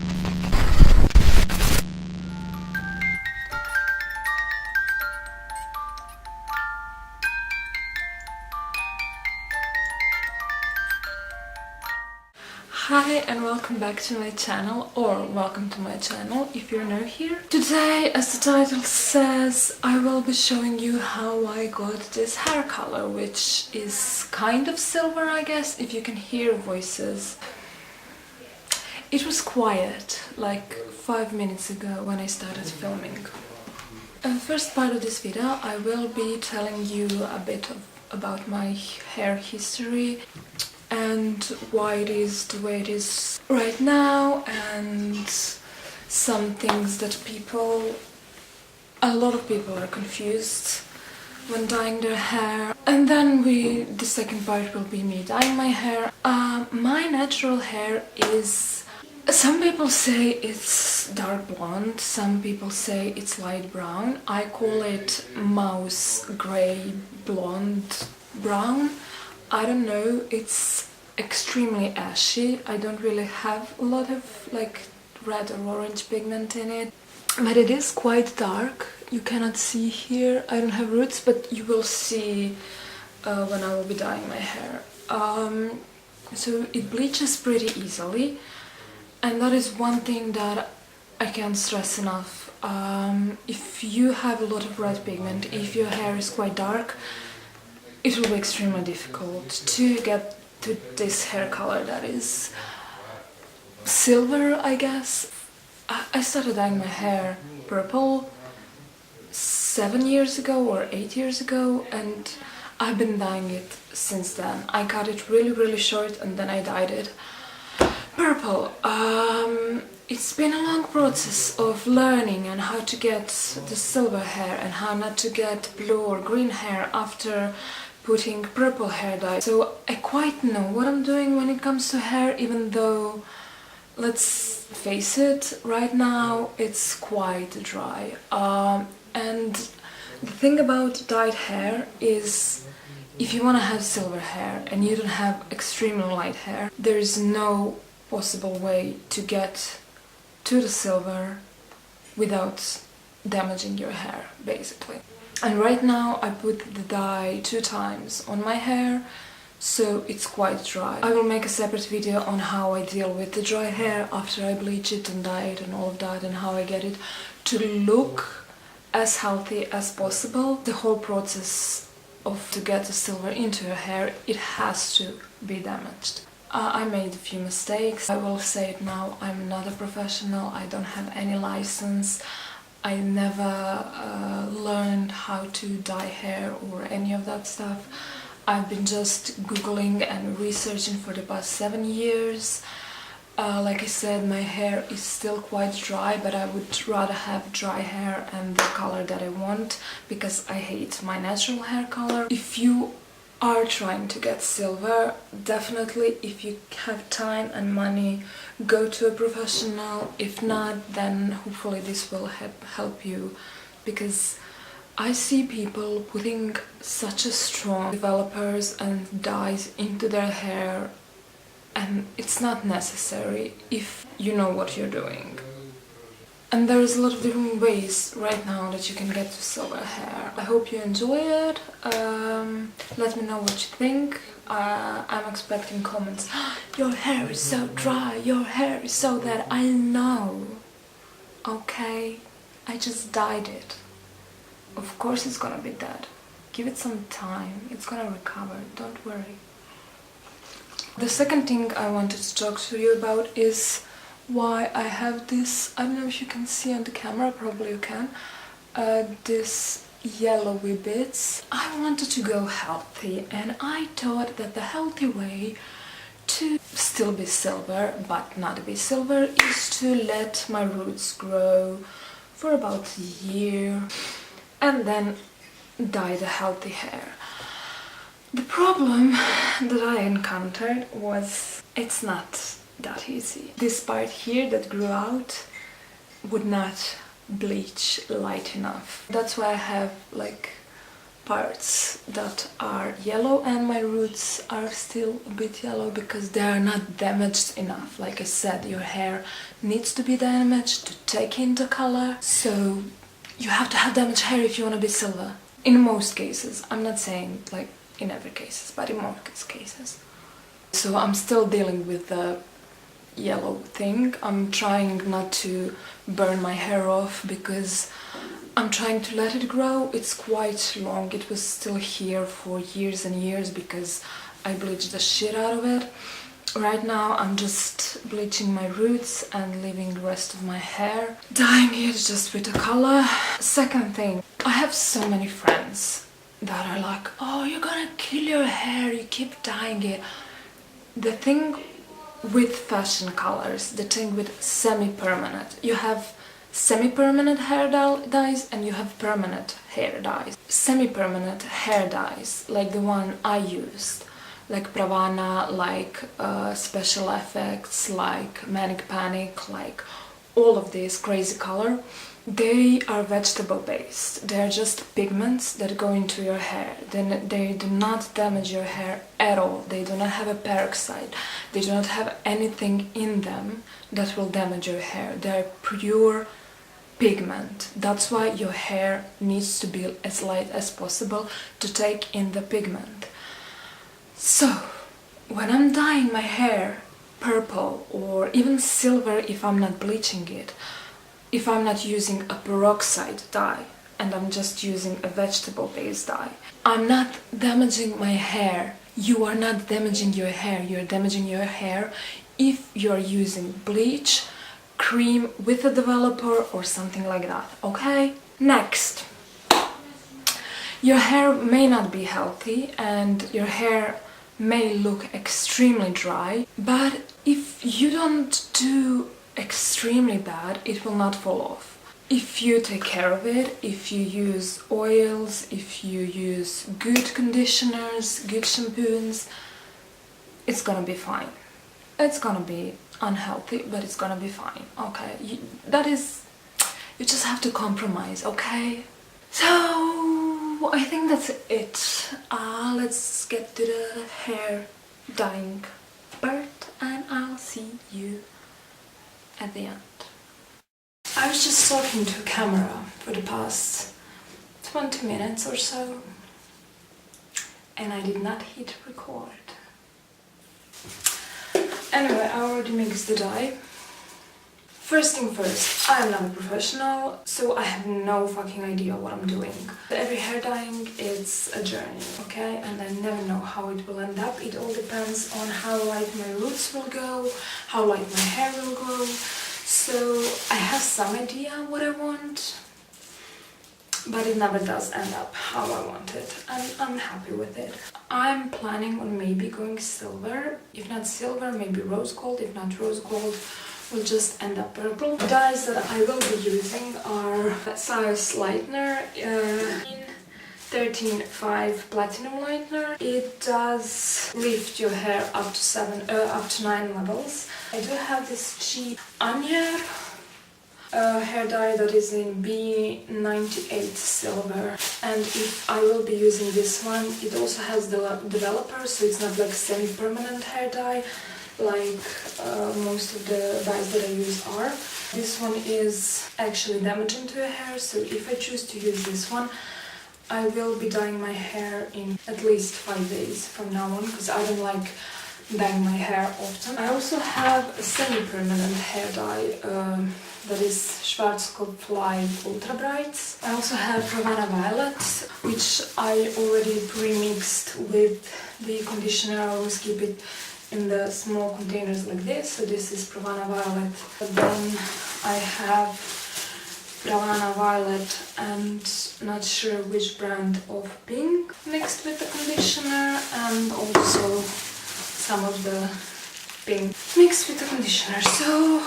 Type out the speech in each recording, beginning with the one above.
Hi and welcome back to my channel, or welcome to my channel if you're new here. Today, as the title says, I will be showing you how I got this hair color, which is kind of silver, I guess, if you can hear voices. It was quiet, like 5 minutes ago when I started filming. In the first part of this video, I will be telling you a bit about my hair history and why it is the way it is right now, and some things that a lot of people are confused when dyeing their hair. And then the second part will be me dyeing my hair. My natural hair is, some people say it's dark blonde, some people say it's light brown. I call it mouse grey blonde brown. I don't know, it's extremely ashy. I don't really have a lot of like red or orange pigment in it, but it is quite dark. You cannot see here, I don't have roots, but you will see when I will be dyeing my hair. So it bleaches pretty easily, and that is one thing that I can't stress enough. If you have a lot of red pigment, if your hair is quite dark, it will be extremely difficult to get to this hair color that is silver, I guess. I started dyeing my hair purple 7 years ago or 8 years ago, and I've been dyeing it since then. I cut it really short and then I dyed it purple. It's been a long process of learning on how to get the silver hair and how not to get blue or green hair after putting purple hair dye. So I quite know what I'm doing when it comes to hair, even though, let's face it, right now it's quite dry. And the thing about dyed hair is, if you want to have silver hair and you don't have extremely light hair, there is no possible way to get to the silver without damaging your hair, basically. And right now I put the dye 2 times on my hair, so it's quite dry. I will make a separate video on how I deal with the dry hair after I bleach it and dye it and all of that, and how I get it to look as healthy as possible. The whole process to get the silver into your hair, it has to be damaged. I made a few mistakes. I will say it now, I'm not a professional, I don't have any license. I never learned how to dye hair or any of that stuff. I've been just googling and researching for the past 7 years. Like I said, my hair is still quite dry, but I would rather have dry hair and the color that I want, because I hate my natural hair color. If you are trying to get silver, definitely, if you have time and money, go to a professional. If not, then hopefully this will help you, because I see people putting such a strong developers and dyes into their hair, and it's not necessary if you know what you're doing. And there's a lot of different ways right now that you can get to silver hair. I hope you enjoy it. Let me know what you think. I'm expecting comments. Your hair is so dry, your hair is so that. I know. Okay, I just dyed it. Of course it's gonna be dead. Give it some time, it's gonna recover, don't worry. The second thing I wanted to talk to you about is why I have this, I don't know if you can see on the camera, probably you can, this yellowy bits. I wanted to go healthy, and I thought that the healthy way to still be silver but not be silver is to let my roots grow for about a year and then dye the healthy hair. The problem that I encountered was it's not that easy. This part here that grew out would not bleach light enough. That's why I have like parts that are yellow, and my roots are still a bit yellow because they are not damaged enough. Like I said, your hair needs to be damaged to take in the color, so you have to have damaged hair if you want to be silver. In most cases. I'm not saying like in every case, but in most cases. So I'm still dealing with the yellow thing. I'm trying not to burn my hair off because I'm trying to let it grow. It's quite long. It was still here for years and years because I bleached the shit out of it. Right now I'm just bleaching my roots and leaving the rest of my hair, dyeing it just with a color. Second thing, I have so many friends that are like, oh, you're gonna kill your hair, you keep dyeing it. The thing with fashion colors, the thing with semi-permanent, you have semi-permanent hair dyes and you have permanent hair dyes. Semi-permanent hair dyes, like the one I used, like Pravana, like Special Effects, like Manic Panic, like all of these crazy color, they are vegetable based. They're just pigments that go into your hair. Then they do not damage your hair at all. They do not have a peroxide. They do not have anything in them that will damage your hair. They're pure pigment. That's why your hair needs to be as light as possible to take in the pigment. So, when I'm dyeing my hair purple or even silver if I'm not bleaching it, if I'm not using a peroxide dye and I'm just using a vegetable-based dye, I'm not damaging my hair. You are not damaging your hair. You're damaging your hair if you're using bleach, cream with a developer or something like that, okay? Next, your hair may not be healthy and your hair may look extremely dry, but if you don't do extremely bad, it will not fall off. If you take care of it, if you use oils, if you use good conditioners, good shampoos, it's gonna be fine. It's gonna be unhealthy, but it's gonna be fine, okay? You just have to compromise, okay? So, I think that's it. Let's get to the hair dyeing part and I'll see you at the end. I was just talking to a camera for the past 20 minutes or so and I did not hit record. Anyway, I already mixed the dye. First thing first, I am not a professional, so I have no fucking idea what I'm doing. Every hair dyeing is a journey, okay? And I never know how it will end up. It all depends on how light my roots will go, how light my hair will go. So I have some idea what I want, but it never does end up how I want it, and I'm happy with it. I'm planning on maybe going silver. If not silver, maybe rose gold. If not rose gold, will just end up purple. The dyes that I will be using are Size Lightener in 13.5 Platinum Lightener. It does lift your hair up to 9 levels. I do have this cheap Anya hair dye that is in B98 Silver, and if I will be using this one, it also has the developer, so it's not like semi-permanent hair dye like most of the dyes that I use are. This one is actually damaging to your hair, so if I choose to use this one, I will be dyeing my hair in at least 5 days from now on, because I don't like dyeing my hair often. I also have a semi-permanent hair dye that is Schwarzkopf Live Ultra Brights. I also have Pravana Violet, which I already pre-mixed with the conditioner. I always keep it in the small containers like this. So this is Pravana Violet. Then I have Pravana Violet and not sure which brand of pink mixed with the conditioner, and also some of the pink mixed with the conditioner. So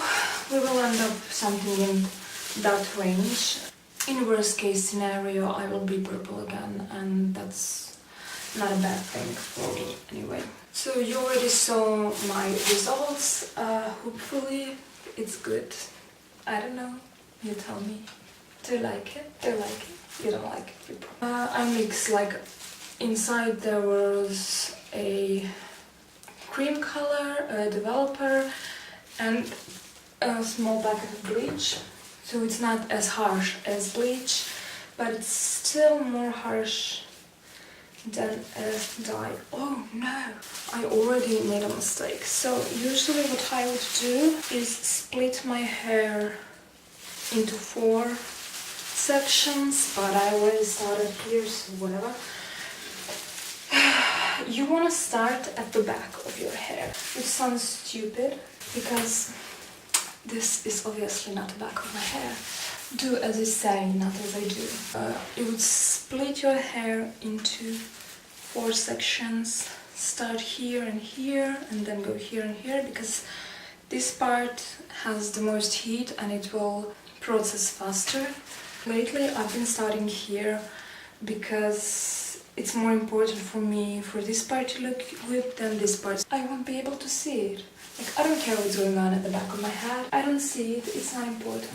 we will end up something in that range. In worst case scenario, I will be purple again, and that's not a bad thing for me anyway. So you already saw my results. Hopefully it's good. I don't know. You tell me. Do you like it? Do you like it? You don't like it. I mix like inside there was a cream color, a developer, and a small packet of bleach. So it's not as harsh as bleach, but it's still more harsh than a dye. Oh no, I already made a mistake. So usually what I would do is split my hair into 4 sections, but I already started here, so whatever. You want to start at the back of your hair, which sounds stupid because this is obviously not the back of my hair. Do as I say, not as I do. You would split your hair into 4 sections. Start here, and then go here and here, because this part has the most heat and it will process faster. Lately I've been starting here because it's more important for me for this part to look good than this part. I won't be able to see it. Like, I don't care what's going on at the back of my head. I don't see it, it's not important.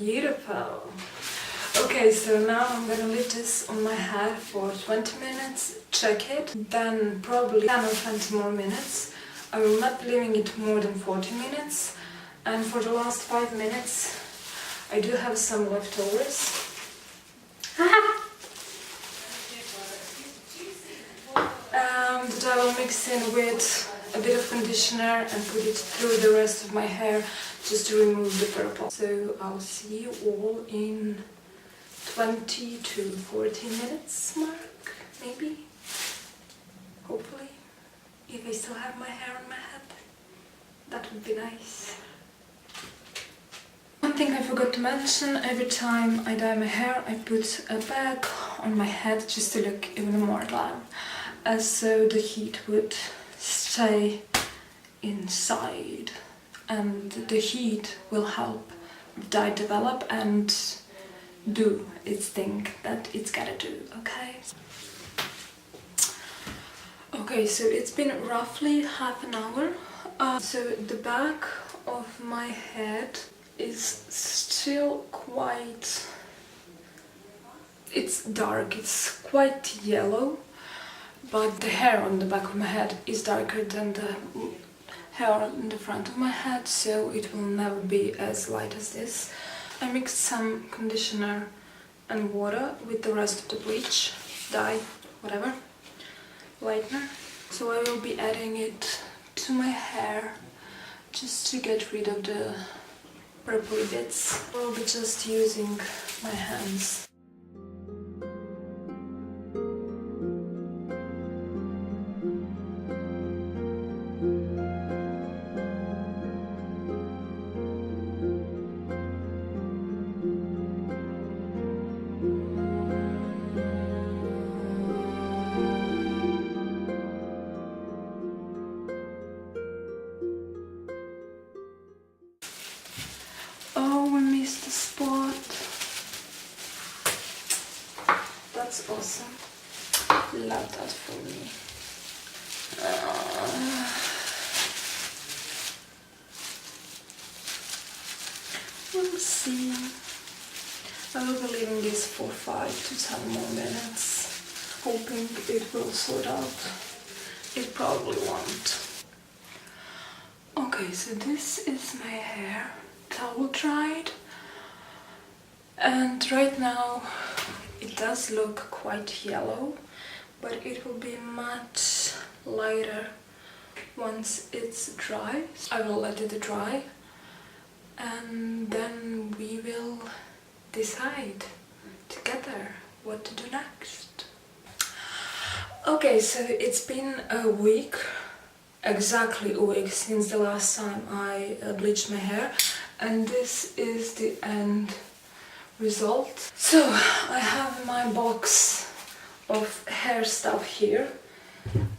Beautiful. Okay, so now I'm gonna leave this on my head for 20 minutes, check it, then probably 10 or 20 more minutes. I will not be leaving it more than 40 minutes, and for the last 5 minutes I do have some leftovers. That I will mix in with a bit of conditioner and put it through the rest of my hair just to remove the purple. So I'll see you all in 20 to 40 minutes mark, maybe, hopefully, if I still have my hair on my head. That would be nice. One thing I forgot to mention, every time I dye my hair I put a bag on my head just to look even more glam, so the heat would stay inside and the heat will help the dye develop and do its thing that it's gotta do, okay? Okay, so it's been roughly half an hour. So the back of my head is still quite... it's dark, it's quite yellow, but the hair on the back of my head is darker than the hair in the front of my head, so it will never be as light as this. I mixed some conditioner and water with the rest of the bleach, dye, whatever, lightener. So I will be adding it to my hair just to get rid of the purple bits. I will be just using my hands. Oh, we missed the spot. That's awesome. Love that for me. We'll see. I will be leaving this for 5 to 10 more minutes, hoping it will sort out. It probably won't. Okay, so this is my hair towel dried, and right now it does look quite yellow, but it will be much lighter once it's dry. I will let it dry and then we will decide together what to do next. Okay, so it's been a week, exactly a week since the last time I bleached my hair, and this is the end result. So I have my box of hair stuff here,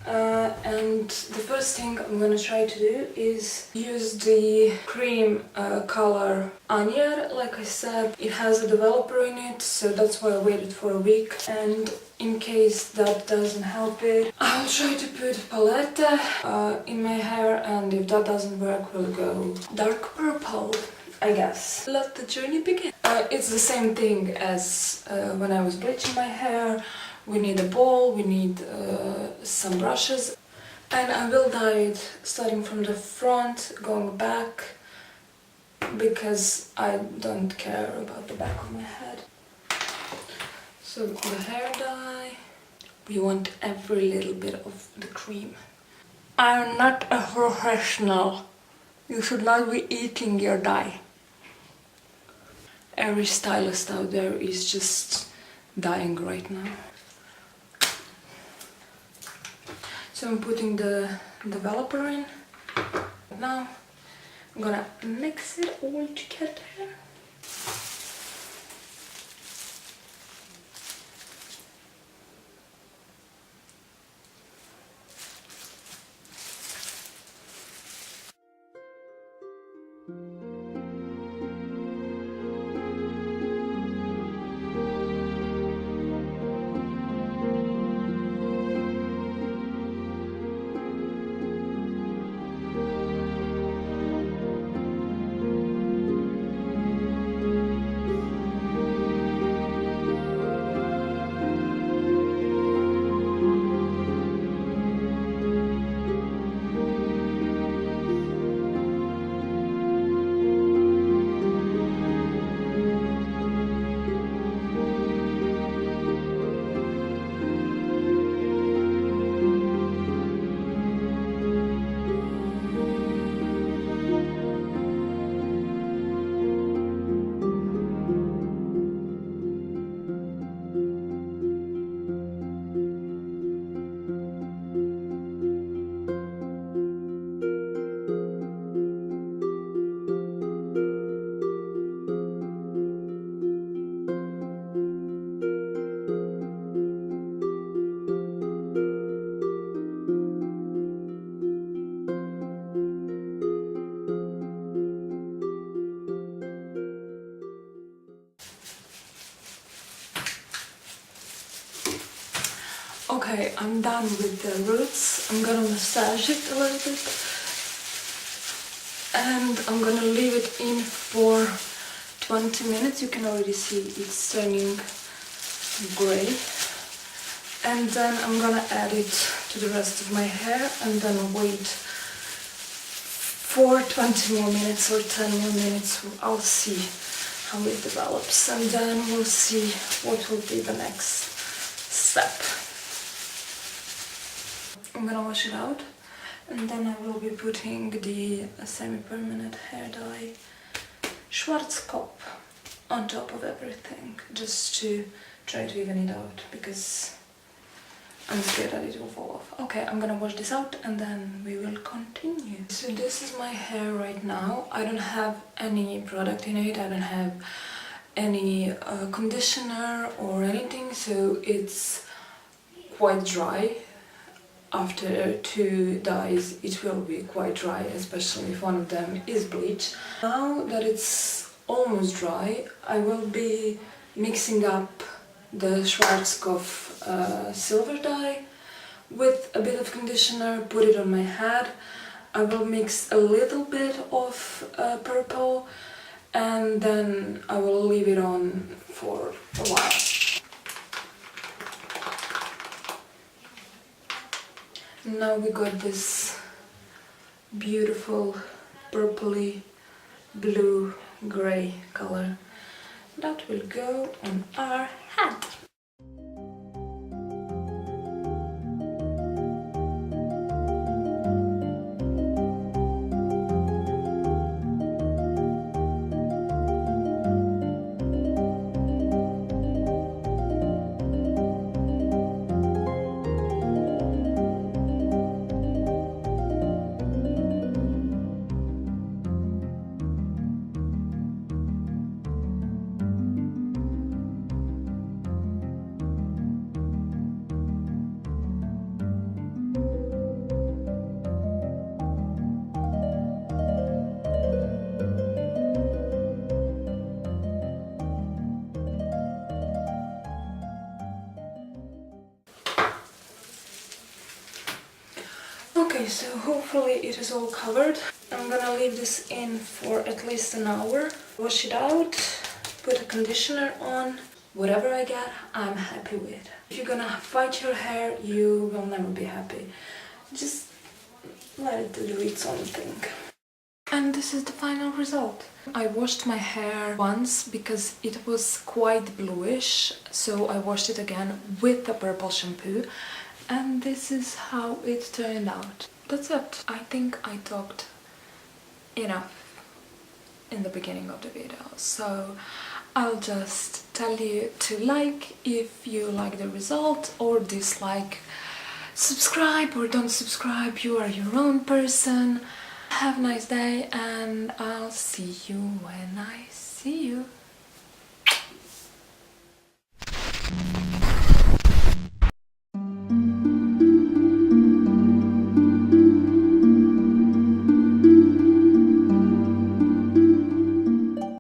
and the first thing I'm gonna try to do is use the cream color Anier. Like I said, it has a developer in it, so that's why I waited for a week, and in case that doesn't help it, I'll try to put palette in my hair, and if that doesn't work, we'll go dark purple, I guess. Let the journey begin. It's the same thing as when I was bleaching my hair. We need a bowl, we need some brushes, and I will dye it starting from the front, going back, because I don't care about the back of my head. So the hair dye, we want every little bit of the cream. I'm not a professional. You should not be eating your dye. Every stylist out there is just dying right now. So I'm putting the developer in. Now I'm gonna mix it all together. Okay, I'm done with the roots. I'm gonna massage it a little bit, and I'm gonna leave it in for 20 minutes. You can already see it's turning gray, and then I'm gonna add it to the rest of my hair and then wait for 20 more minutes or 10 more minutes. I'll see how it develops, and then we'll see what will be the next step. I'm gonna wash it out, and then I will be putting the semi-permanent hair dye Schwarzkopf on top of everything, just to try to even it out, because I'm scared that it will fall off. Okay, I'm gonna wash this out and then we will continue. So this is my hair right now. I don't have any product in it, I don't have any conditioner or anything, so it's quite dry. After 2 dyes it will be quite dry, especially if one of them is bleach. Now that it's almost dry, I will be mixing up the Schwarzkopf silver dye with a bit of conditioner, put it on my head. I will mix a little bit of purple and then I will leave it on for a while. Now we got this beautiful purpley blue gray color that will go on our head. Okay, so hopefully it is all covered. I'm gonna leave this in for at least an hour. Wash it out, put a conditioner on. Whatever I get, I'm happy with. If you're gonna fight your hair, you will never be happy. Just let it do its own thing. And this is the final result. I washed my hair once because it was quite bluish, so I washed it again with the purple shampoo. And this is how it turned out. That's it. I think I talked enough in the beginning of the video, so I'll just tell you to like if you like the result, or dislike. Subscribe or don't subscribe, you are your own person. Have a nice day and I'll see you when I see you.